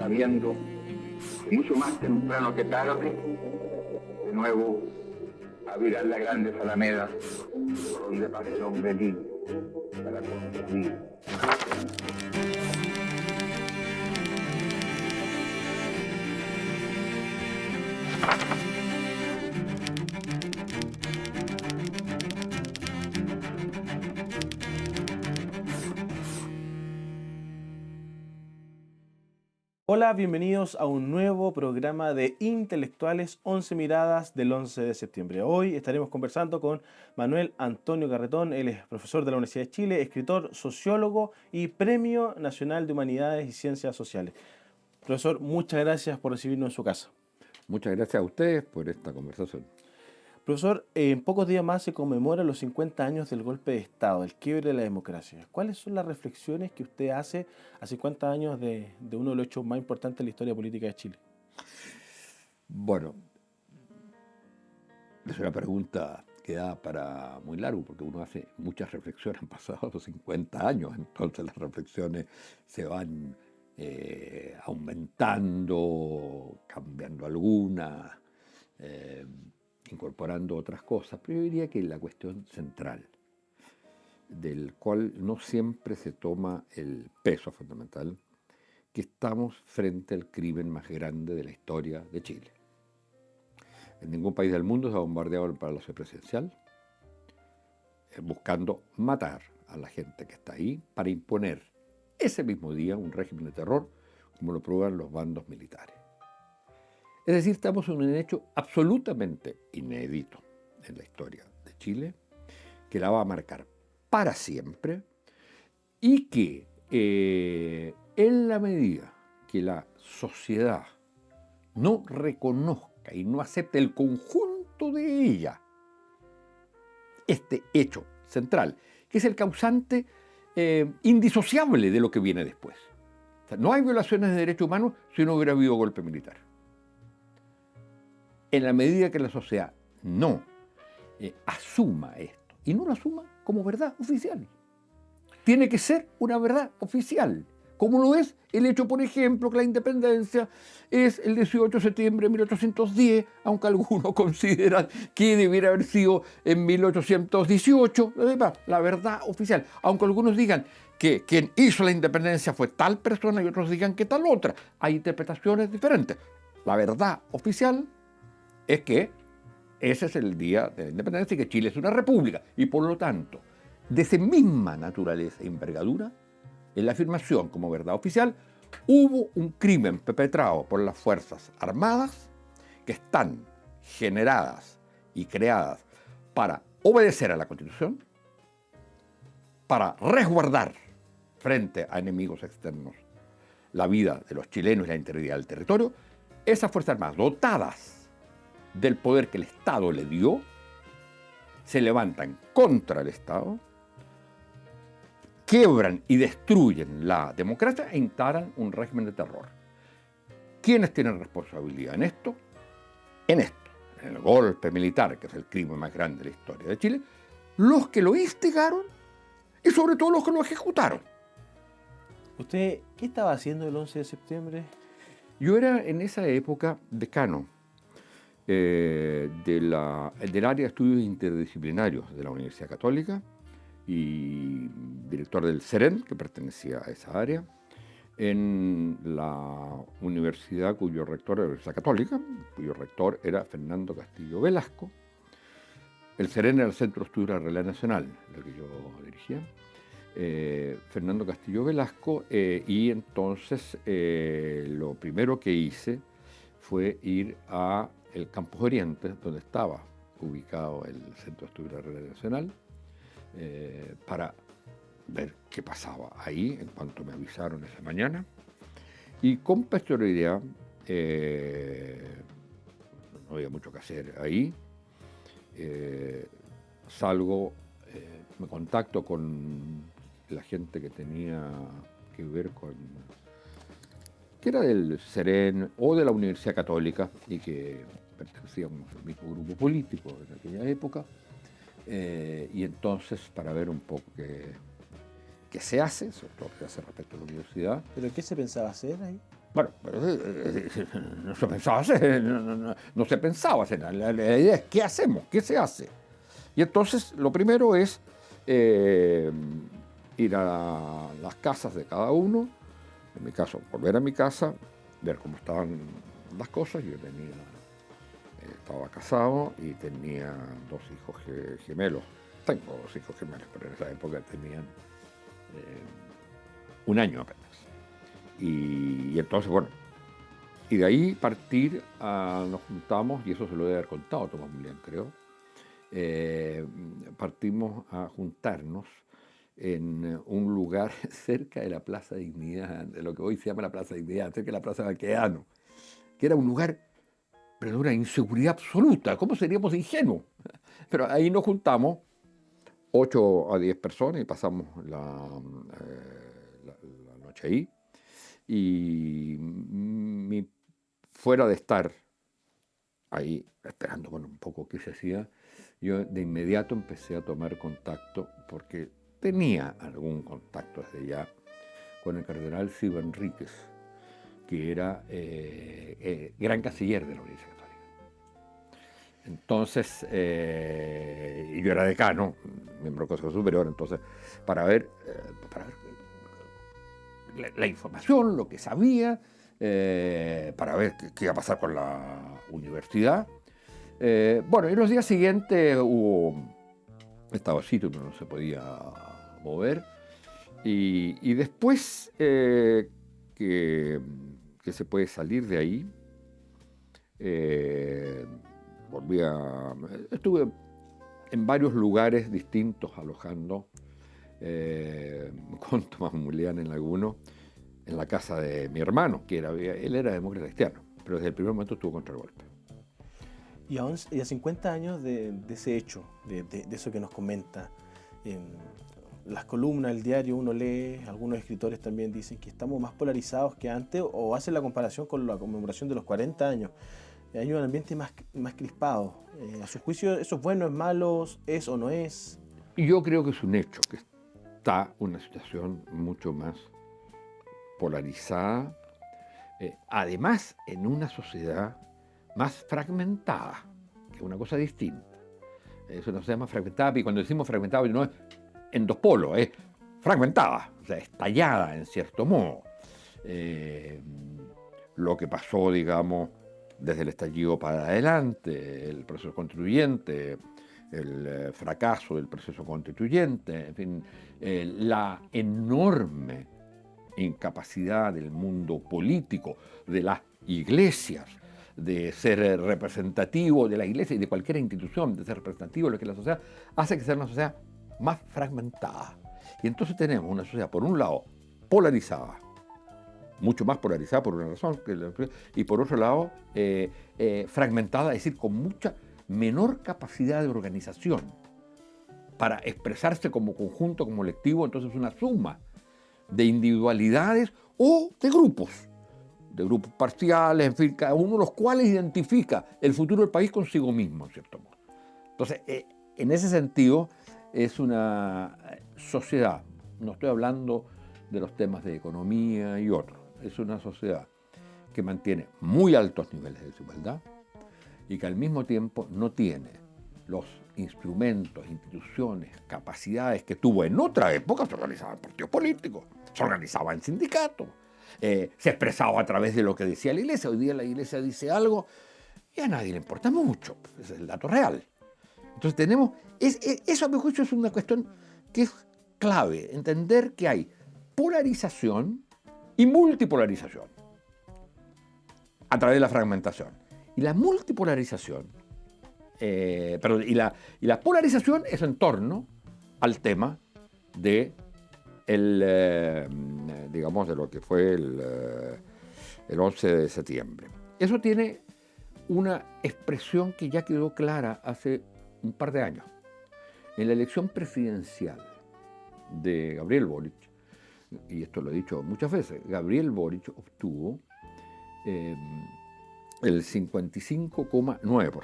sabiendo, mucho más temprano que tarde, de nuevo abrirán las grandes alamedas por donde pase el hombre libre para construir. Hola, bienvenidos a un nuevo programa de Intelectuales 11 Miradas del 11 de septiembre. Hoy estaremos conversando con Manuel Antonio Garretón. Él es profesor de la Universidad de Chile, escritor, sociólogo y Premio Nacional de Humanidades y Ciencias Sociales. Profesor, muchas gracias por recibirnos en su casa. Muchas gracias a ustedes por esta conversación. Profesor, en pocos días más se conmemoran los 50 años del golpe de Estado, del quiebre de la democracia. ¿Cuáles son las reflexiones que usted hace a 50 años de uno de los hechos más importantes de la historia política de Chile? Bueno, es una pregunta que da para muy largo, porque uno hace muchas reflexiones, han pasado los 50 años, entonces las reflexiones se van aumentando, cambiando algunas, incorporando otras cosas, pero yo diría que la cuestión central, del cual no siempre se toma el peso fundamental, que estamos frente al crimen más grande de la historia de Chile. En ningún país del mundo se ha bombardeado el Palacio Presidencial, buscando matar a la gente que está ahí para imponer ese mismo día un régimen de terror, como lo prueban los bandos militares. Es decir, estamos en un hecho absolutamente inédito en la historia de Chile, que la va a marcar para siempre y que en la medida que la sociedad no reconozca y no acepte el conjunto de ella, este hecho central, que es el causante indisociable de lo que viene después. O sea, no hay violaciones de derechos humanos si no hubiera habido golpe militar. En la medida que la sociedad no asuma esto, y no lo asuma como verdad oficial, tiene que ser una verdad oficial, como lo es el hecho, por ejemplo, que la independencia es el 18 de septiembre de 1810, aunque algunos consideran que debiera haber sido en 1818, la verdad oficial, aunque algunos digan que quien hizo la independencia fue tal persona y otros digan que tal otra. Hay interpretaciones diferentes. La verdad oficial es que ese es el día de la independencia y que Chile es una república, y por lo tanto, de esa misma naturaleza e envergadura, en la afirmación como verdad oficial, hubo un crimen perpetrado por las Fuerzas Armadas que están generadas y creadas para obedecer a la Constitución, para resguardar frente a enemigos externos la vida de los chilenos y la integridad del territorio. Esas Fuerzas Armadas, dotadas del poder que el Estado le dio, se levantan contra el Estado, quiebran y destruyen la democracia e instalan un régimen de terror. ¿Quiénes tienen responsabilidad en esto? En el golpe militar, que es el crimen más grande de la historia de Chile, los que lo instigaron y sobre todo los que lo ejecutaron. ¿Usted qué estaba haciendo el 11 de septiembre? Yo era en esa época decano del área de estudios interdisciplinarios de la Universidad Católica y director del CEREN, que pertenecía a esa área, en la universidad cuyo rector era la Universidad Católica, cuyo rector era Fernando Castillo Velasco. El CEREN era el Centro de Estudios de la Realidad Nacional, del que yo dirigía. Fernando Castillo Velasco, y entonces lo primero que hice fue ir a el Campus Oriente, donde estaba ubicado el Centro de Estudios de la Realidad Nacional, para ver qué pasaba ahí en cuanto me avisaron esa mañana. Y con posterioridad, no había mucho que hacer ahí, salgo, me contacto con la gente que tenía que ver con, que era del CEREN o de la Universidad Católica y que pertenecíamos al mismo grupo político en aquella época, y entonces para ver un poco qué se hace, sobre todo qué se hace respecto a la universidad. ¿Pero qué se pensaba hacer ahí? Bueno, no se pensaba hacer, no se pensaba hacer. La idea es qué hacemos, qué se hace. Y entonces lo primero es ir a las casas de cada uno. En mi caso, volver a mi casa, ver cómo estaban las cosas. Yo estaba casado y tenía 2 hijos gemelos. Tengo 2 hijos gemelos, pero en esa época tenían 1 año apenas. Y entonces, bueno, y de ahí partir, nos juntamos, y eso se lo debe haber contado Tomás Mulián, creo, partimos a juntarnos en un lugar cerca de la Plaza Dignidad, de lo que hoy se llama la Plaza Dignidad, cerca de la Plaza Baqueano, que era un lugar, pero de una inseguridad absoluta. ¿Cómo seríamos ingenuos? Pero ahí nos juntamos 8 a 10 personas y pasamos la noche ahí. Y fuera de estar ahí esperando, bueno, un poco qué se hacía, yo de inmediato empecé a tomar contacto, porque tenía algún contacto desde ya con el cardenal Silva Enríquez, que era gran canciller de la Universidad Católica. Entonces, y yo era decano, miembro del Consejo Superior, entonces, para ver la información, lo que sabía, para ver qué iba a pasar con la universidad. Bueno, y los días siguientes estaba así, uno no se podía mover. Y después que se puede salir de ahí, estuve en varios lugares distintos alojando, con Tomás Mulián en alguno, en la casa de mi hermano, él era demócrata cristiano, pero desde el primer momento estuvo contra el golpe. Y a 50 años de ese hecho, de eso que nos comenta, las columnas del diario uno lee, algunos escritores también dicen que estamos más polarizados que antes, o hacen la comparación con la conmemoración de los 40 años. Hay un ambiente más crispado. A su juicio, ¿eso es bueno, es malo, es o no es? Y yo creo que es un hecho, que está una situación mucho más polarizada, además en una sociedad más fragmentada, que es una cosa distinta. Es una sociedad más fragmentada, y cuando decimos fragmentada no es en 2 polos, es fragmentada, o sea, estallada en cierto modo. Lo que pasó, digamos, desde el estallido para adelante, el proceso constituyente, el fracaso del proceso constituyente, en fin, la enorme incapacidad del mundo político, de las iglesias, de ser representativo de la iglesia y de cualquier institución, de ser representativo de lo que es la sociedad, hace que sea una sociedad más fragmentada. Y entonces tenemos una sociedad, por un lado, polarizada, mucho más polarizada por una razón, y por otro lado, fragmentada, es decir, con mucha menor capacidad de organización para expresarse como conjunto, como colectivo. Entonces una suma de individualidades o de grupos parciales, en fin, cada uno de los cuales identifica el futuro del país consigo mismo, en cierto modo. Entonces, en ese sentido, es una sociedad, no estoy hablando de los temas de economía y otros, es una sociedad que mantiene muy altos niveles de desigualdad y que al mismo tiempo no tiene los instrumentos, instituciones, capacidades que tuvo en otra época. Se organizaba en partidos políticos, se organizaba en sindicatos, se expresaba a través de lo que decía la iglesia. Hoy día la iglesia dice algo y a nadie le importa mucho, ese es el dato real. Entonces tenemos, eso a mi juicio es una cuestión que es clave, entender que hay polarización y multipolarización a través de la fragmentación. Y la multipolarización, y la polarización es en torno al tema de digamos, de lo que fue el 11 de septiembre. Eso tiene una expresión que ya quedó clara hace un par de años. En la elección presidencial de Gabriel Boric, y esto lo he dicho muchas veces, Gabriel Boric obtuvo el 55,9%.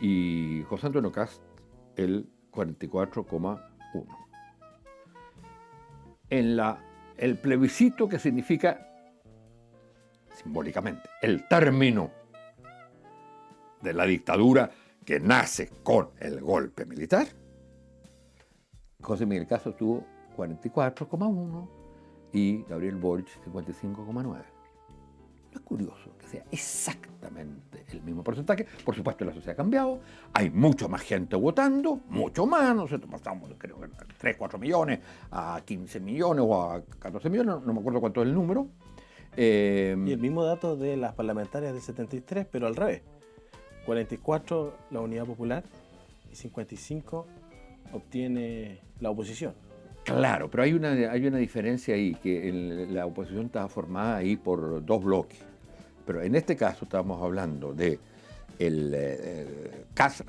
Y José Antonio Kast el 44,1%. En la el plebiscito, que significa, simbólicamente, el término de la dictadura que nace con el golpe militar, José Miguel Castro tuvo 44,1 y Gabriel Boric 55,9. No es curioso que sea exactamente el mismo porcentaje. Por supuesto, la sociedad ha cambiado, hay mucho más gente votando, mucho más, nosotros pasamos, creo que 3, 4 millones a 15 millones o a 14 millones, no me acuerdo cuánto es el número. Y el mismo dato de las parlamentarias del 73, pero al revés. 44 la Unidad Popular y 55 obtiene la oposición. Claro, pero hay una diferencia ahí, que la oposición estaba formada ahí por dos bloques. Pero en este caso estamos hablando de CAS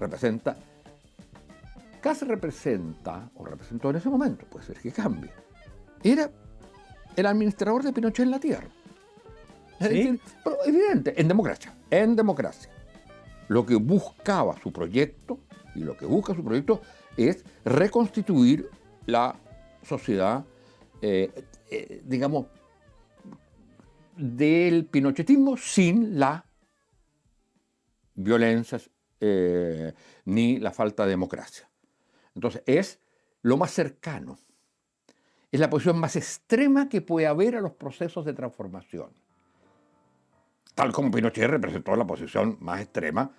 representa, o representó en ese momento, puede ser que cambie, era el administrador de Pinochet en la tierra. Es decir, pero evidente, en democracia. Lo que buscaba su proyecto, y lo que busca su proyecto, es reconstituir la sociedad, digamos, del pinochetismo sin la violencia ni la falta de democracia. Entonces es lo más cercano, es la posición más extrema que puede haber a los procesos de transformación. Tal como Pinochet representó la posición más extrema,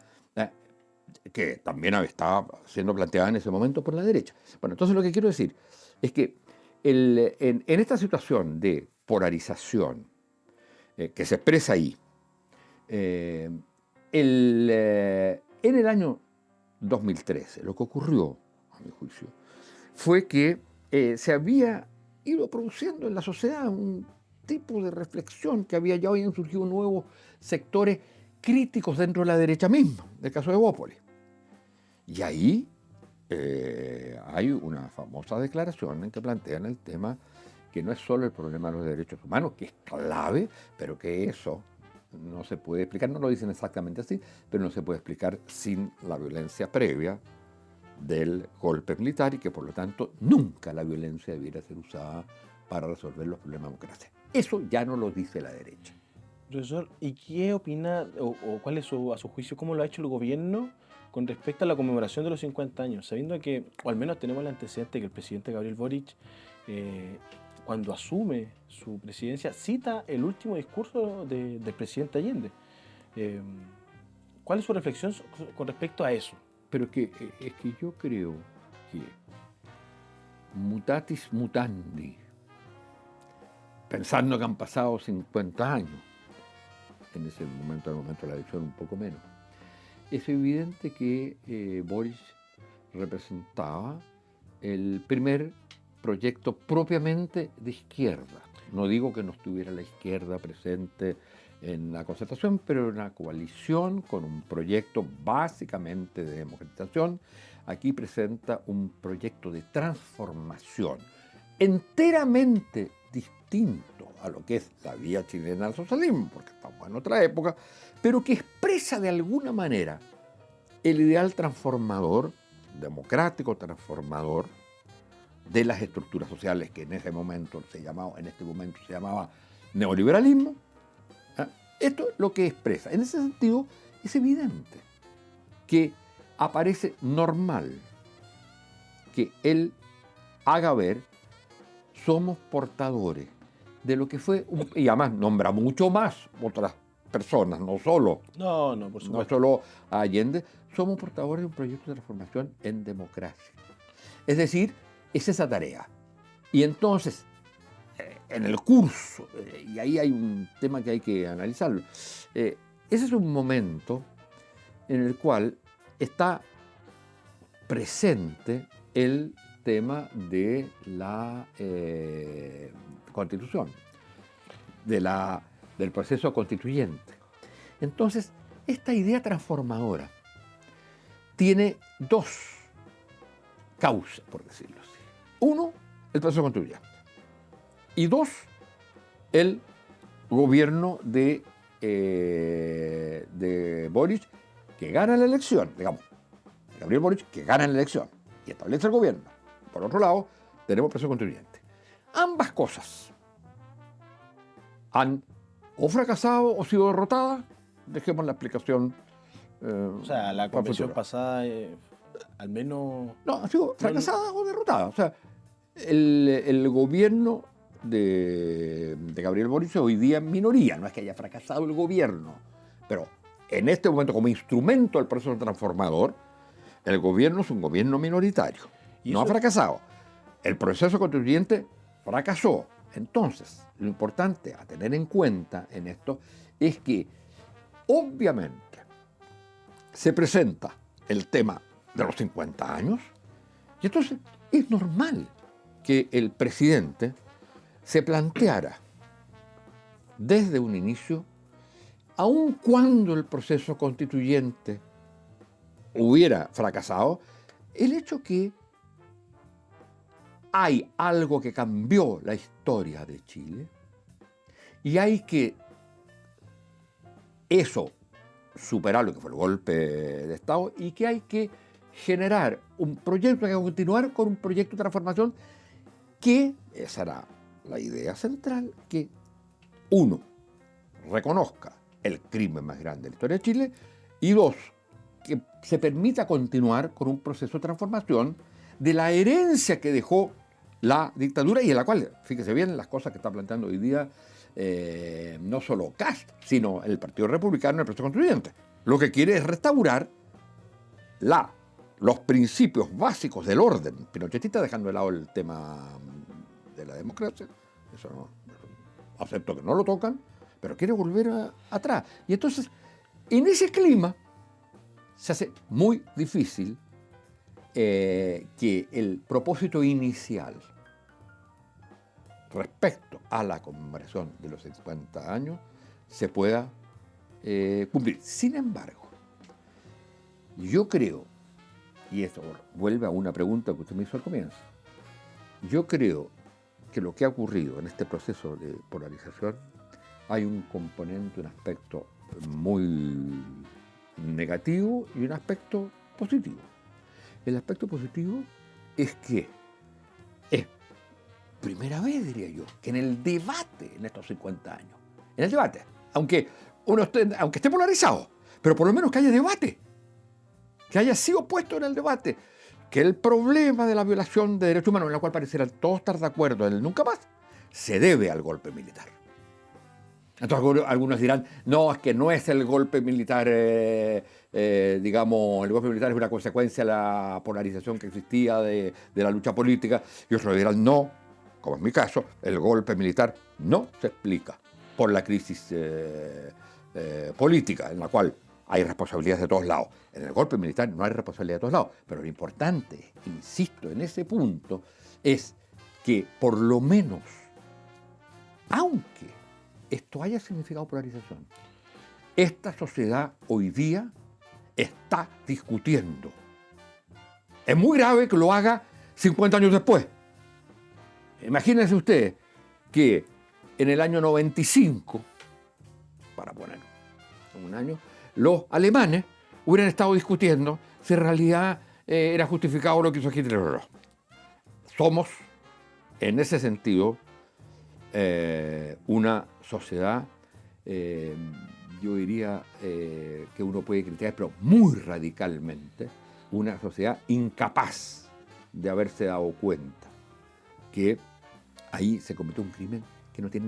que también estaba siendo planteada en ese momento por la derecha. Bueno, entonces lo que quiero decir es que en esta situación de polarización que se expresa ahí, en el año 2013, lo que ocurrió, a mi juicio, fue que se había ido produciendo en la sociedad un tipo de reflexión, que habían surgido nuevos sectores críticos dentro de la derecha misma, del caso de Bópoli. Y ahí hay una famosa declaración en que plantean el tema que no es solo el problema de los derechos humanos, que es clave, pero que eso no se puede explicar, no lo dicen exactamente así, pero no se puede explicar sin la violencia previa del golpe militar y que por lo tanto nunca la violencia debiera ser usada para resolver los problemas de democracia. Eso ya no lo dice la derecha. Profesor, ¿y qué opina o cuál es a su juicio, cómo lo ha hecho el gobierno con respecto a la conmemoración de los 50 años? Sabiendo que, o al menos tenemos el antecedente, que el presidente Gabriel Boric, cuando asume su presidencia, cita el último discurso del presidente Allende. ¿Cuál es su reflexión con respecto a eso? Pero es que yo creo que mutatis mutandi, pensando que han pasado 50 años, en ese momento, al momento de la elección un poco menos, es evidente que Boric representaba el primer proyecto propiamente de izquierda. No digo que no estuviera la izquierda presente en la concertación, pero una coalición con un proyecto básicamente de democratización. Aquí presenta un proyecto de transformación enteramente distinto a lo que es la vía chilena al socialismo, porque estamos en otra época, pero que expresa de alguna manera el ideal transformador, democrático transformador, de las estructuras sociales que en este momento se llamaba neoliberalismo. Esto es lo que expresa. En ese sentido, es evidente que aparece normal que él haga ver, somos portadores de lo que fue, y además nombra mucho más otras personas, no solo, por supuesto. no solo a Allende, somos portadores de un proyecto de transformación en democracia. Es decir, es esa tarea. Y entonces, en el curso, y ahí hay un tema que hay que analizarlo, ese es un momento en el cual está presente el tema de la Constitución, del proceso constituyente. Entonces, esta idea transformadora tiene dos causas, por decirlo así. Uno, el proceso constituyente. Y dos, el gobierno de Boric, que gana la elección, digamos, Gabriel Boric, que gana la elección y establece el gobierno. Por otro lado, tenemos el proceso constituyente. Ambas cosas han o fracasado o sido derrotadas. Dejemos la explicación. O sea, la para convención futuro. pasada, al menos... No, han sido fracasadas o derrotadas. O sea, el gobierno de Gabriel Boric hoy día en minoría. No es que haya fracasado el gobierno, pero en este momento, como instrumento del proceso transformador, el gobierno es un gobierno minoritario. ¿Y No ha eso? fracasado. El proceso constituyente fracasó. Entonces, lo importante a tener en cuenta en esto es que, obviamente, se presenta el tema de los 50 años, y entonces es normal que el presidente se planteara desde un inicio, aun cuando el proceso constituyente hubiera fracasado, el hecho que hay algo que cambió la historia de Chile y hay que eso superar lo que fue el golpe de Estado y que hay que generar un proyecto, hay que continuar con un proyecto de transformación que, esa era la idea central, que uno, reconozca el crimen más grande de la historia de Chile y dos, que se permita continuar con un proceso de transformación de la herencia que dejó la dictadura y en la cual, fíjese bien, las cosas que está planteando hoy día no solo Kast, sino el Partido Republicano en el proceso constituyente. Lo que quiere es restaurar los principios básicos del orden pinochetista, dejando de lado el tema de la democracia. Eso no, acepto que no lo tocan, pero quiere volver atrás. Y entonces, en ese clima, se hace muy difícil que el propósito inicial respecto a la conmemoración de los 50 años se pueda cumplir. Sin embargo, yo creo, y esto vuelve a una pregunta que usted me hizo al comienzo, yo creo que lo que ha ocurrido en este proceso de polarización hay un componente, un aspecto muy negativo y un aspecto positivo. El aspecto positivo es que es primera vez, diría yo, que en el debate en estos 50 años, en el debate, aunque esté polarizado, pero por lo menos que haya debate, que haya sido puesto en el debate, que el problema de la violación de derechos humanos, en la cual parecieran todos estar de acuerdo en el nunca más, se debe al golpe militar. Entonces algunos dirán, no, es que no es el golpe militar, digamos, el golpe militar es una consecuencia de la polarización que existía de la lucha política, y otros dirán, no, como es mi caso, el golpe militar no se explica por la crisis política, en la cual hay responsabilidades de todos lados. En el golpe militar no hay responsabilidad de todos lados, pero lo importante, insisto en ese punto, es que por lo menos, aunque esto haya significado polarización, esta sociedad hoy día está discutiendo. Es muy grave que lo haga 50 años después. Imagínense ustedes que en el año 95, para poner un año, los alemanes hubieran estado discutiendo si en realidad era justificado lo que hizo Hitler o no. Somos, en ese sentido, una sociedad, yo diría que uno puede criticar, pero muy radicalmente, una sociedad incapaz de haberse dado cuenta que ahí se cometió un crimen que no tiene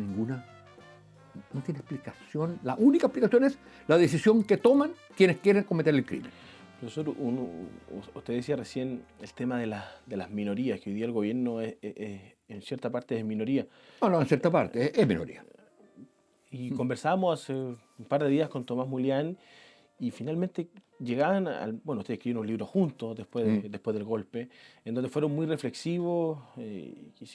no tiene explicación. La única explicación es la decisión que toman quienes quieren cometer el crimen. Profesor, usted decía recién el tema de las minorías, que hoy día el gobierno en cierta parte es minoría. No, en cierta parte, es minoría. Y conversábamos hace un par de días con Tomás Mulián y finalmente llegaban bueno, ustedes escribieron un libro juntos después del golpe, en donde fueron muy reflexivos,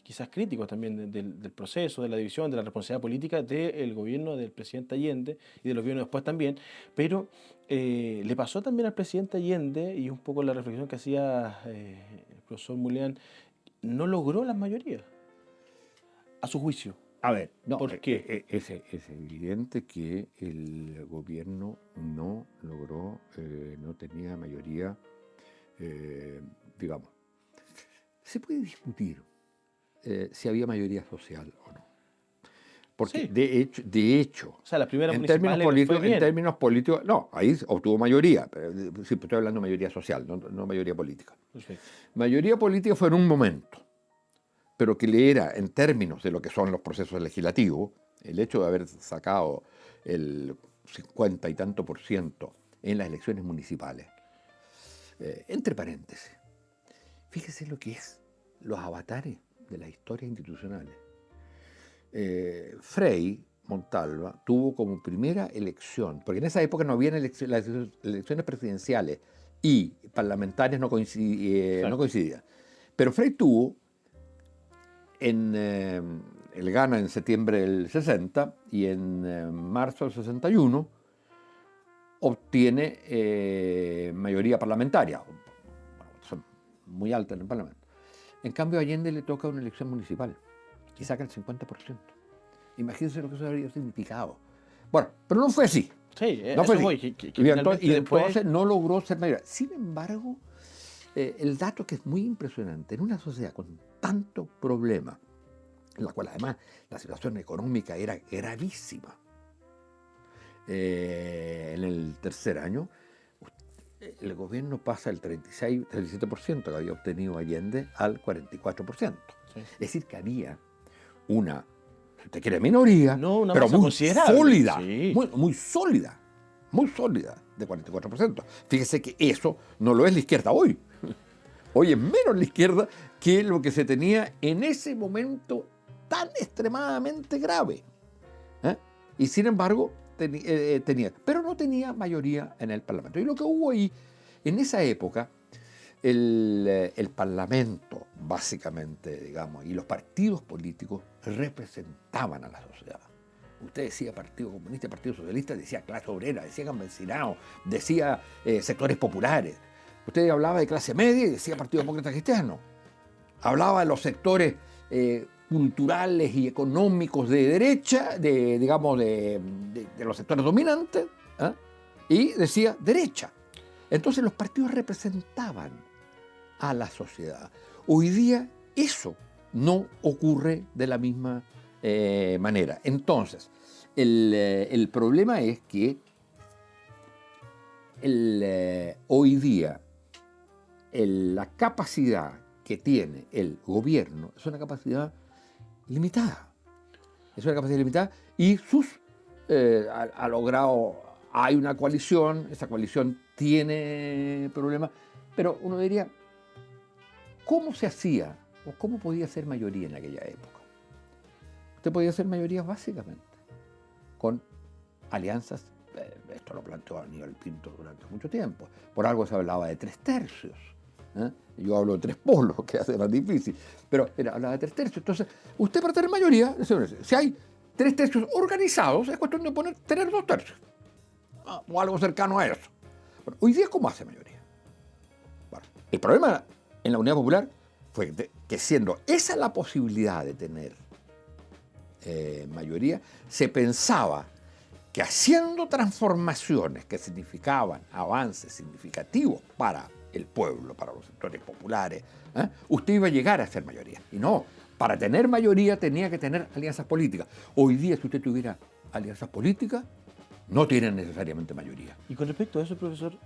quizás críticos también del proceso, de la división, de la responsabilidad política del gobierno del presidente Allende y de los gobiernos después también, pero le pasó también al presidente Allende, y un poco la reflexión que hacía el profesor Mulián, no logró las mayorías, a su juicio. A ver, no, ¿Por qué? es evidente que el gobierno no logró, no tenía mayoría, digamos. Se puede discutir si había mayoría social o no. Porque Sí. de hecho, O sea, las primeras en municipales términos les fue bien. no, ahí obtuvo mayoría, pero sí, estoy hablando de mayoría social, no mayoría política. Perfecto. Mayoría política fue en un momento, pero que le era, en términos de lo que son los procesos legislativos, el hecho de haber sacado el 50 y tanto por ciento en las elecciones municipales, entre paréntesis, fíjese lo que es los avatares de las historias institucionales. Frei Montalva tuvo como primera elección, porque en esa época no había las elecciones presidenciales y parlamentarias no coincidían, pero Frei tuvo, él gana en septiembre del 60 y en marzo del 61 obtiene mayoría parlamentaria, bueno, son muy altas en el Parlamento. En cambio, a Allende le toca una elección municipal y saca el 50%. Imagínense lo que eso habría significado. Bueno, pero no fue así. Sí, No fue eso así. voy. Que Y finalmente entonces después... no logró ser mayoría. Sin embargo, el dato que es muy impresionante, en una sociedad con tanto problema, en la cual además la situación económica era gravísima, en el tercer año, el gobierno pasa del 37% que había obtenido Allende al 44%. Sí. Es decir, que había una, si usted quiere, minoría, No, una pero masa muy considerable. sólida, Sí. muy sólida, de 44%. Fíjese que eso no lo es la izquierda hoy. Hoy es menos la izquierda que lo que se tenía en ese momento tan extremadamente grave. Y sin embargo, tenía, pero no tenía mayoría en el Parlamento. Y lo que hubo ahí, en esa época, el Parlamento, básicamente, digamos, y los partidos políticos representaban a la sociedad. Usted decía Partido Comunista, Partido Socialista, decía clase obrera, decía campesinado, decía sectores populares. Usted hablaba de clase media y decía Partido Demócrata Cristiano. Hablaba de los sectores culturales y económicos de derecha, digamos, de los sectores dominantes, y decía derecha. Entonces los partidos representaban a la sociedad. Hoy día eso no ocurre de la misma manera. Entonces, el problema es que hoy día la capacidad que tiene el gobierno es una capacidad limitada. Es una capacidad limitada y ha logrado, hay una coalición, esa coalición tiene problemas, pero uno diría, ¿cómo se hacía o cómo podía ser mayoría en aquella época? Usted podía ser mayoría básicamente con alianzas, esto lo planteó Aníbal Pinto durante mucho tiempo, por algo se hablaba de 3/3. Yo hablo de 3 polos, que hace más difícil, pero hablaba de 3/3. Entonces, usted para tener mayoría, si hay 3/3 organizados, es cuestión de tener 2/3, o algo cercano a eso. Bueno, hoy día, ¿cómo hace mayoría? Bueno, el problema en la Unidad Popular fue que siendo esa la posibilidad de tener mayoría, se pensaba que haciendo transformaciones que significaban avances significativos para el pueblo, para los sectores populares, usted iba a llegar a ser mayoría. Y no, para tener mayoría tenía que tener alianzas políticas. Hoy día, si usted tuviera alianzas políticas, no tiene necesariamente mayoría. Y con respecto a eso, profesor,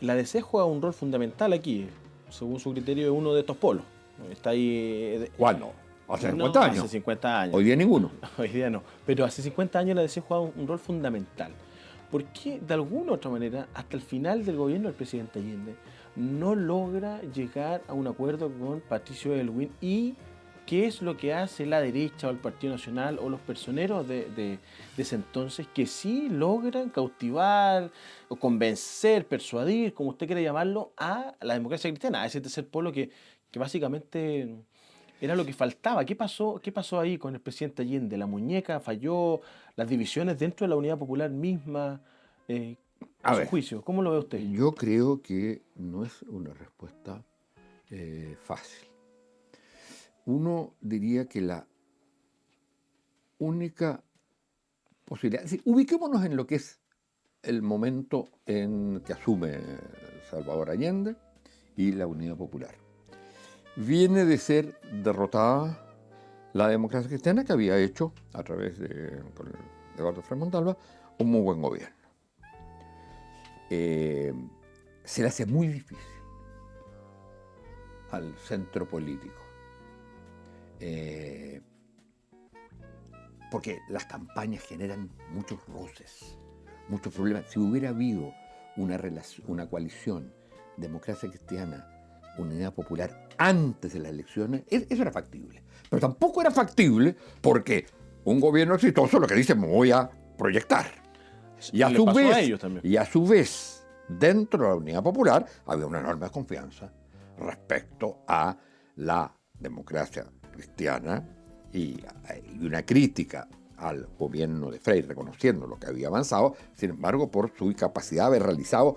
la DC juega un rol fundamental aquí. Según su criterio, es uno de estos polos. Está ahí... ¿Cuándo? Hace 50 años. Hace 50 años. Hoy día ninguno. Hoy día no. Pero hace 50 años la DC juega un rol fundamental. Porque de alguna u otra manera, hasta el final del gobierno del presidente Allende, no logra llegar a un acuerdo con Patricio Aylwin? ¿Y qué es lo que hace la derecha o el Partido Nacional o los personeros de ese entonces, que sí logran cautivar o convencer, persuadir, como usted quiera llamarlo, a la democracia cristiana, a ese tercer polo que básicamente era lo que faltaba? ¿Qué pasó ahí con el presidente Allende? ¿La muñeca falló? ¿Las divisiones dentro de la Unidad Popular misma? A su juicio, ¿cómo lo ve usted? Yo creo que no es una respuesta fácil. Uno diría que la única posibilidad, es decir, ubiquémonos en lo que es el momento en que asume Salvador Allende y la Unidad Popular. Viene de ser derrotada la democracia cristiana, que había hecho, a través con Eduardo Frei Montalva, un muy buen gobierno. Se le hace muy difícil al centro político, porque las campañas generan muchos roces, muchos problemas. Si hubiera habido una coalición democracia cristiana, unidad popular antes de las elecciones, eso era factible. Pero tampoco era factible porque un gobierno exitoso lo que dice: me voy a proyectar. Y a su vez, dentro de la unidad popular había una enorme desconfianza respecto a la democracia cristiana y una crítica al gobierno de Frei, reconociendo lo que había avanzado, sin embargo, por su incapacidad de haber realizado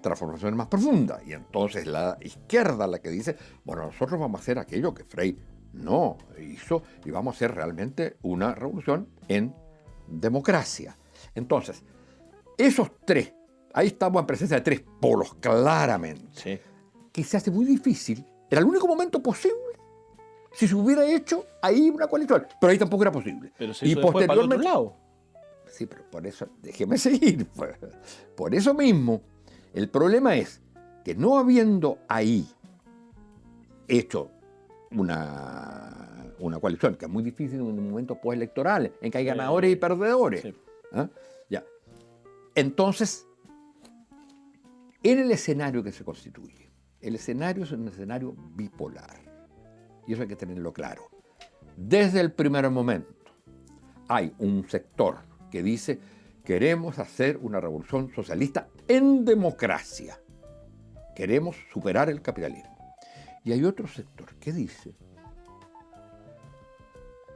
transformaciones más profundas. Y entonces la izquierda la que dice: bueno, nosotros vamos a hacer aquello que Frei no hizo y vamos a hacer realmente una revolución en democracia. Entonces, esos tres, ahí estamos en presencia de tres polos, claramente, Sí. que se hace muy difícil. Era el único momento posible si se hubiera hecho ahí una coalición, pero ahí tampoco era posible. Pero se hizo después para el otro lado. Sí, pero por eso, déjeme seguir. Por eso mismo, el problema es que no habiendo ahí hecho una coalición, que es muy difícil en un momento postelectoral, en que hay ganadores y perdedores. Sí. ¿Ah? Ya. Entonces, en el escenario que se constituye, el escenario es un escenario bipolar. Y eso hay que tenerlo claro. Desde el primer momento hay un sector que dice: queremos hacer una revolución socialista en democracia. Queremos superar el capitalismo. Y hay otro sector que dice: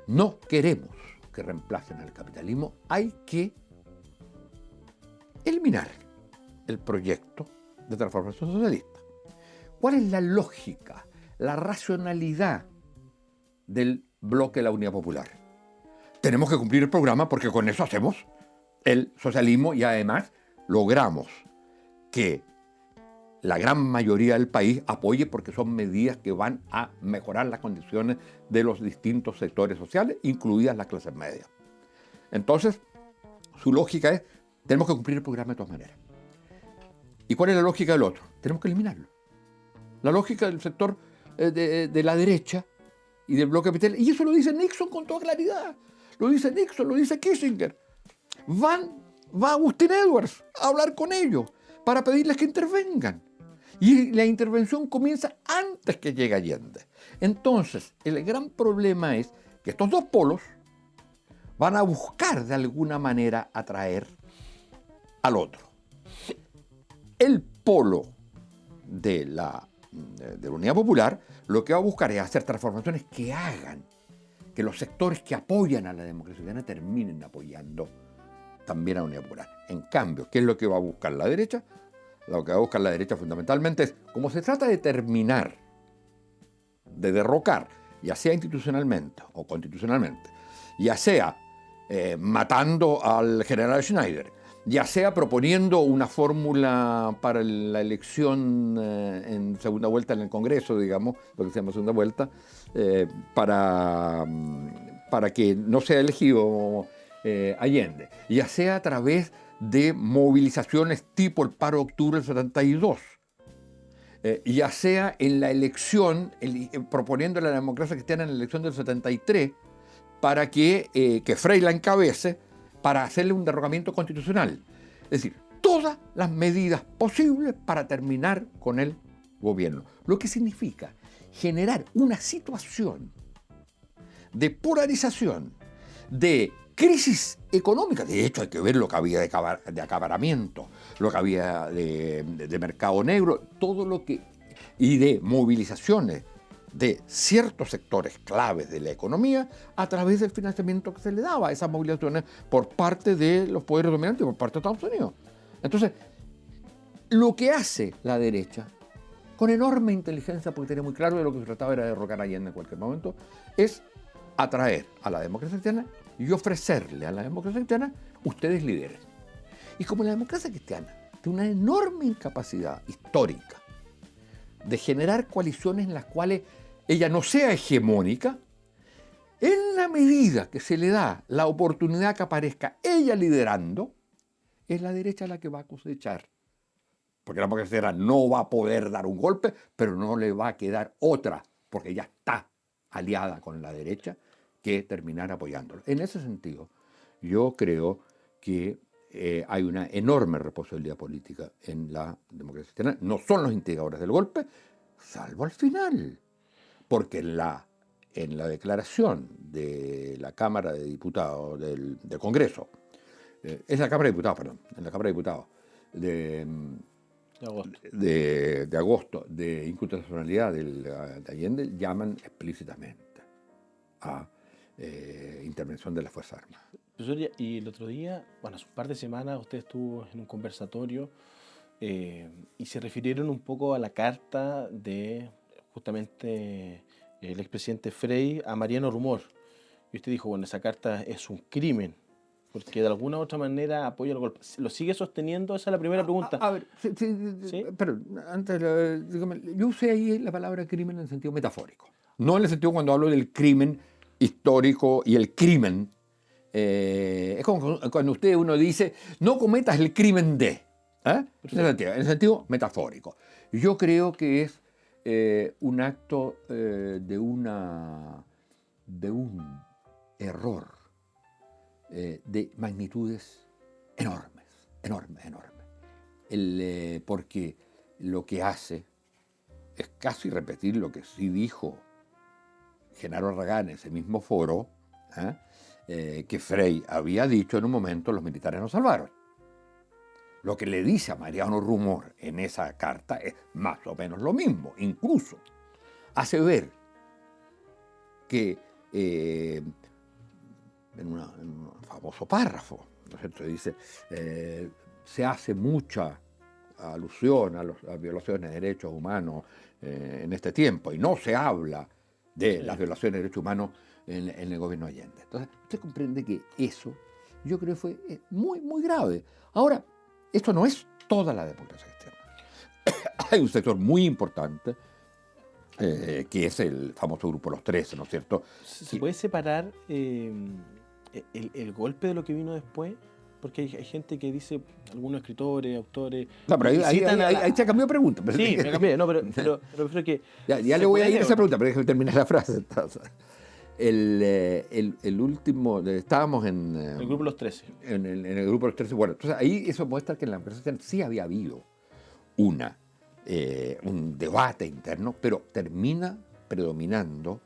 no queremos que reemplacen al capitalismo, hay que eliminar el proyecto de transformación socialista. ¿Cuál es la lógica, la racionalidad del bloque de la Unidad Popular? Tenemos que cumplir el programa porque con eso hacemos el socialismo y además logramos que la gran mayoría del país apoye, porque son medidas que van a mejorar las condiciones de los distintos sectores sociales, incluidas las clases medias. Entonces, su lógica es: tenemos que cumplir el programa de todas maneras. ¿Y cuál es la lógica del otro? Tenemos que eliminarlo. La lógica del sector de la derecha y del bloque capital, y eso lo dice Nixon con toda claridad. Lo dice Nixon, lo dice Kissinger. Va Agustín Edwards a hablar con ellos para pedirles que intervengan. Y la intervención comienza antes que llegue Allende. Entonces, el gran problema es que estos dos polos van a buscar de alguna manera atraer al otro. El polo de la Unidad Popular lo que va a buscar es hacer transformaciones que hagan que los sectores que apoyan a la democracia cristiana terminen apoyando también a la Unidad Popular. En cambio, ¿qué es lo que va a buscar la derecha? Lo que va a buscar la derecha fundamentalmente es, como se trata de terminar, de derrocar, ya sea institucionalmente o constitucionalmente, ya sea matando al general Schneider, ya sea proponiendo una fórmula para la elección en segunda vuelta en el Congreso, digamos, lo que se llama segunda vuelta, para que no sea elegido Allende, ya sea a través de movilizaciones tipo el paro de octubre del 72, ya sea en la elección, proponiendo a la democracia cristiana en la elección del 73, para que Frei la encabece, para hacerle un derrocamiento constitucional. Es decir, todas las medidas posibles para terminar con el gobierno. Lo que significa generar una situación de polarización, de crisis económica. De hecho, hay que ver lo que había de acaparamiento, lo que había de mercado negro, todo lo que... y de movilizaciones de ciertos sectores claves de la economía a través del financiamiento que se le daba a esas movilizaciones por parte de los poderes dominantes, por parte de Estados Unidos. Entonces, lo que hace la derecha, con enorme inteligencia, porque tenía muy claro de lo que se trataba era de derrocar a Allende en cualquier momento, es atraer a la democracia cristiana y ofrecerle a la democracia cristiana: ustedes lideren. Y como la democracia cristiana tiene una enorme incapacidad histórica de generar coaliciones en las cuales ella no sea hegemónica, En la medida que se le da la oportunidad que aparezca ella liderando, es la derecha la que va a cosechar. Porque la democracia no va a poder dar un golpe, pero no le va a quedar otra, porque ya está aliada con la derecha, que terminar apoyándolo. En ese sentido, yo creo que hay una enorme responsabilidad política en la democracia cristiana. No son los instigadores del golpe, salvo al final. Porque en la declaración de la Cámara de Diputados del Congreso, es la Cámara de Diputados, perdón, en la Cámara de Diputados de agosto, de inconstitucionalidad de Allende, llaman explícitamente a intervención de las Fuerzas Armadas. Profesor, y el otro día, bueno, hace un par de semanas usted estuvo en un conversatorio y se refirieron un poco a la carta de justamente el expresidente Frei a Mariano Rumor. Y usted dijo, bueno, esa carta es un crimen, porque de alguna u otra manera apoya el golpe. ¿Lo sigue sosteniendo? Esa es la primera pregunta. A ver, ¿Sí? Pero antes, dígame, yo usé ahí la palabra crimen en el sentido metafórico. No en el sentido cuando hablo del crimen histórico y el crimen. Es como cuando uno dice, no cometas el crimen de. En el sentido metafórico. Yo creo que es un acto de un error de magnitudes enormes. Porque lo que hace es casi repetir lo que sí dijo Genaro Aragán en ese mismo foro, que Frei había dicho en un momento: los militares nos salvaron. Lo que le dice a Mariano Rumor en esa carta es más o menos lo mismo. Incluso hace ver que en un famoso párrafo, ¿no es cierto?, dice, se hace mucha alusión a las violaciones de derechos humanos en este tiempo, y no se habla de las violaciones de derechos humanos en el gobierno de Allende. Entonces, usted comprende que eso, yo creo que fue muy, muy grave. Ahora, esto no es toda la democracia cristiana. Hay un sector muy importante, que es el famoso grupo Los 13, ¿no es cierto? ¿Se puede separar el golpe de lo que vino después? Porque hay gente que dice, algunos escritores, autores... No, pero ahí se cambió de pregunta. Pero sí, me cambié, no, pero prefiero que... Ya le voy a ir a esa pregunta, pero déjame terminar la frase. Entonces, el último, estábamos en... el grupo Los 13. En el grupo Los 13, bueno, entonces ahí eso muestra que en la democracia sí había habido un debate interno, pero termina predominando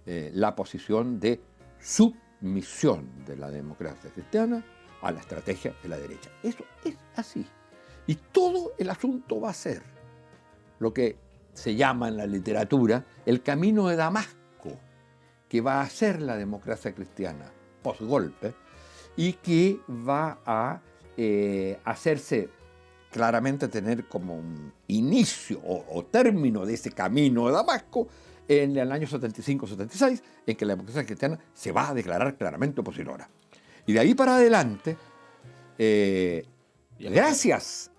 la posición de submisión de la democracia cristiana a la estrategia de la derecha. Eso es así. Y todo el asunto va a ser lo que se llama en la literatura el camino de Damasco, que va a ser la democracia cristiana post-golpe y que va a hacerse claramente tener como un inicio o término de ese camino de Damasco en el año 75-76, en que la democracia cristiana se va a declarar claramente opositora. Y de ahí para adelante, gracias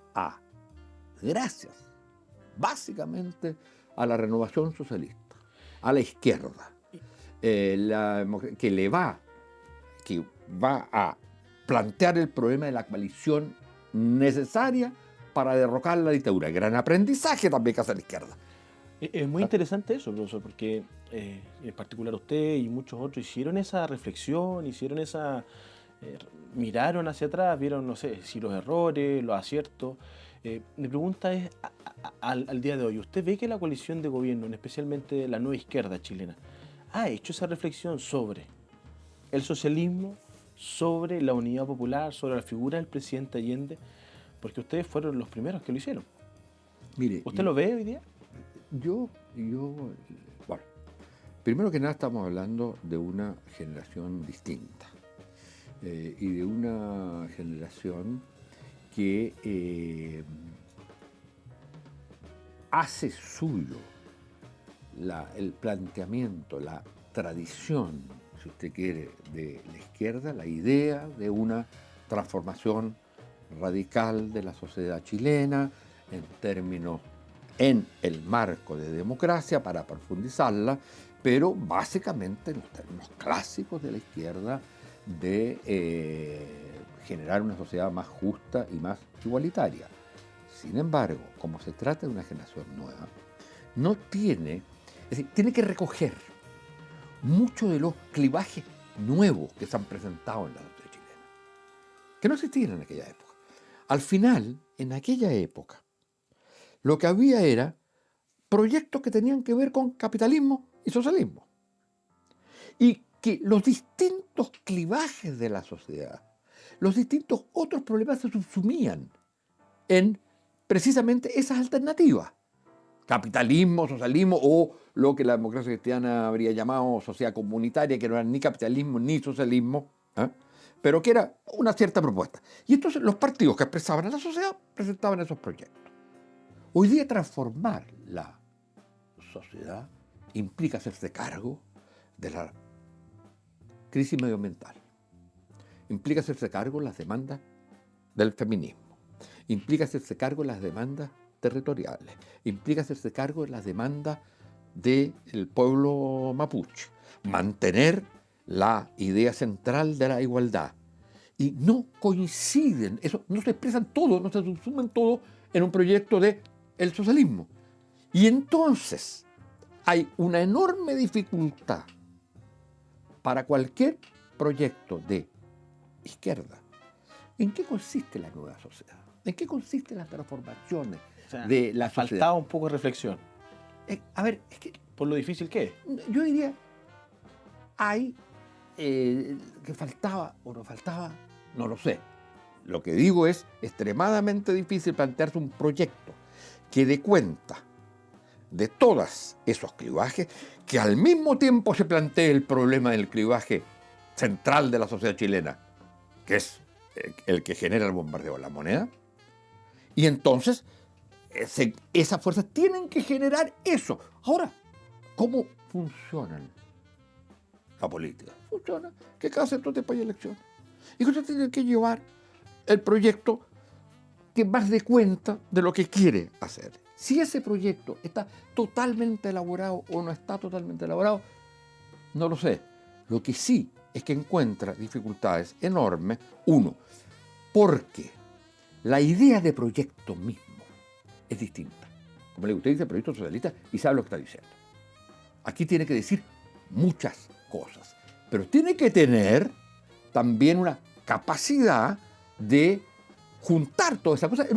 básicamente a la renovación socialista, a la izquierda, que va a plantear el problema de la coalición necesaria para derrocar la dictadura. Gran aprendizaje también que hace la izquierda. Es muy interesante eso, profesor, porque en particular usted y muchos otros hicieron esa reflexión, miraron hacia atrás, vieron, no sé, si los errores, los aciertos. Mi pregunta es, al día de hoy, ¿usted ve que la coalición de gobierno, especialmente la nueva izquierda chilena, ha hecho esa reflexión sobre el socialismo, sobre la unidad popular, sobre la figura del presidente Allende? Porque ustedes fueron los primeros que lo hicieron. Mire, ¿Usted lo ve hoy día? Bueno, primero que nada estamos hablando de una generación distinta y de una generación que hace suyo el planteamiento, la tradición, si usted quiere, de la izquierda, la idea de una transformación radical de la sociedad chilena en el marco de democracia, para profundizarla pero básicamente en los términos clásicos de la izquierda de generar una sociedad más justa y más igualitaria. Sin embargo, como se trata de una generación nueva, no tiene, es decir, tiene que recoger muchos de los clivajes nuevos que se han presentado en la sociedad chilena, que no existían en aquella época. Al final, en aquella época, lo que había era proyectos que tenían que ver con capitalismo y socialismo. Y que los distintos clivajes de la sociedad, los distintos otros problemas se subsumían en precisamente esas alternativas. Capitalismo, socialismo o lo que la democracia cristiana habría llamado sociedad comunitaria, que no era ni capitalismo ni socialismo, pero que era una cierta propuesta. Y entonces los partidos que expresaban a la sociedad presentaban esos proyectos. Hoy día transformar la sociedad implica hacerse cargo de la crisis medioambiental, implica hacerse cargo de las demandas del feminismo, implica hacerse cargo de las demandas territoriales, implica hacerse cargo de las demandas del pueblo mapuche, mantener la idea central de la igualdad. Y no coinciden, eso, no se expresan todo, no se subsumen todo en un proyecto del socialismo. Y entonces hay una enorme dificultad para cualquier proyecto de izquierda. ¿En qué consiste la nueva sociedad? ¿En qué consisten las transformaciones de la sociedad? Faltaba un poco de reflexión. A ver, es que Por lo difícil que es. yo diría, hay que faltaba o no faltaba, no lo sé. Lo que digo es extremadamente difícil plantearse un proyecto que dé cuenta de todos esos clivajes, que al mismo tiempo se plantee el problema del clivaje central de la sociedad chilena, que es el que genera el bombardeo de la moneda, y entonces esas fuerzas tienen que generar eso. Ahora, ¿cómo funcionan la política? Funciona que cada cierto tiempo hay elecciones. Y que usted tiene que llevar el proyecto que más dé cuenta de lo que quiere hacer. Si ese proyecto está totalmente elaborado o no está totalmente elaborado, no lo sé. Lo que sí es que encuentra dificultades enormes. Uno, porque la idea de proyecto mismo es distinta. Como le digo, usted dice proyecto socialista y sabe lo que está diciendo. Aquí tiene que decir muchas cosas, pero tiene que tener también una capacidad de juntar todas esas cosas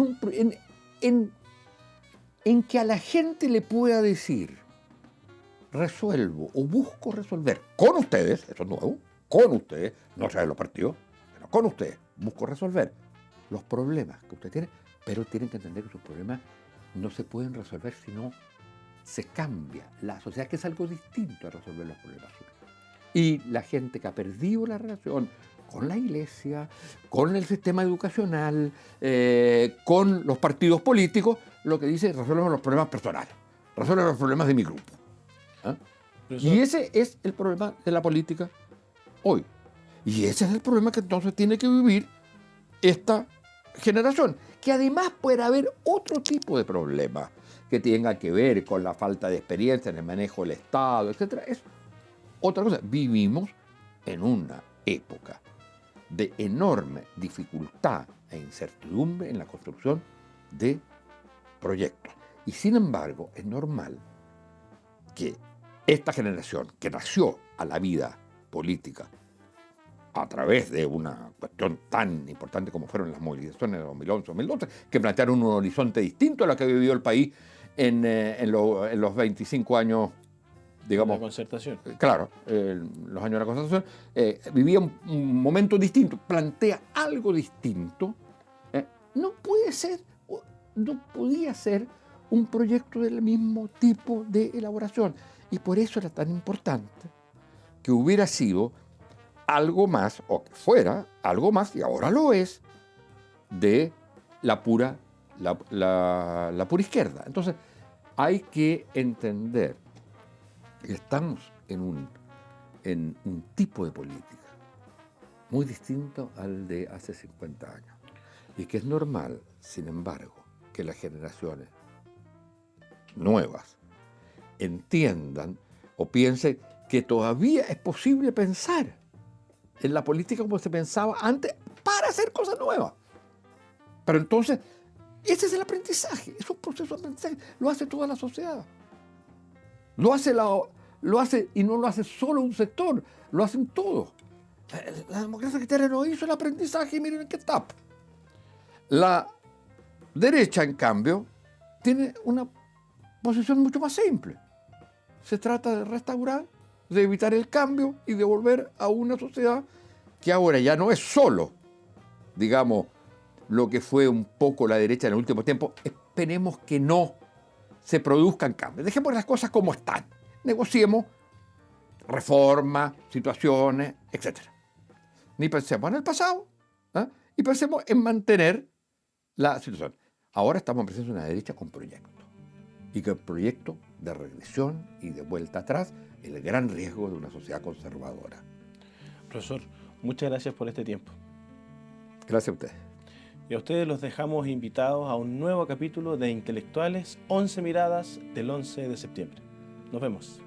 en que a la gente le pueda decir: resuelvo o busco resolver con ustedes, eso es nuevo, con ustedes, no saben los partidos, pero con ustedes busco resolver los problemas que usted tiene, pero tienen que entender que sus problemas no se pueden resolver si no se cambia la sociedad, que es algo distinto a resolver los problemas suyos. Y la gente que ha perdido la relación con la iglesia, con el sistema educacional, con los partidos políticos, lo que dice: resuelven los problemas personales, resuelven los problemas de mi grupo. Y ese es el problema de la política hoy. Y ese es el problema que entonces tiene que vivir esta generación, que además puede haber otro tipo de problemas que tengan que ver con la falta de experiencia en el manejo del Estado, etc. Es otra cosa. Vivimos en una época de enorme dificultad e incertidumbre en la construcción de proyectos. Y sin embargo, es normal que esta generación, que nació a la vida política a través de una cuestión tan importante como fueron las movilizaciones de 2011-2012, que plantearon un horizonte distinto a lo que vivió el país en los 25 años, digamos. La concertación. Claro, los años de la concertación, vivía un momento distinto, plantea algo distinto. No podía ser un proyecto del mismo tipo de elaboración. Y por eso era tan importante que hubiera sido algo más, o que fuera algo más, y ahora lo es, de la pura izquierda. Entonces, hay que entender que estamos en un tipo de política muy distinto al de hace 50 años. Y que es normal, sin embargo, que las generaciones nuevas entiendan o piense que todavía es posible pensar en la política como se pensaba antes para hacer cosas nuevas. Pero entonces, ese es el aprendizaje, es un proceso de aprendizaje, lo hace toda la sociedad. Lo hace y no lo hace solo un sector, lo hacen todos. La democracia cristiana no hizo el aprendizaje y miren en qué está. La derecha, en cambio, tiene una posición mucho más simple. Se trata de restaurar, de evitar el cambio y de volver a una sociedad que ahora ya no es solo, digamos, lo que fue un poco la derecha en el último tiempo. Esperemos que no se produzcan cambios. Dejemos las cosas como están. Negociemos reformas, situaciones, etc. Ni pensemos en el pasado, y pensemos en mantener la situación. Ahora estamos en presencia de una derecha con proyectos. Y que el proyecto de regresión y de vuelta atrás es el gran riesgo de una sociedad conservadora. Profesor, muchas gracias por este tiempo. Gracias a ustedes. Y a ustedes los dejamos invitados a un nuevo capítulo de Intelectuales 11 Miradas del 11 de septiembre. Nos vemos.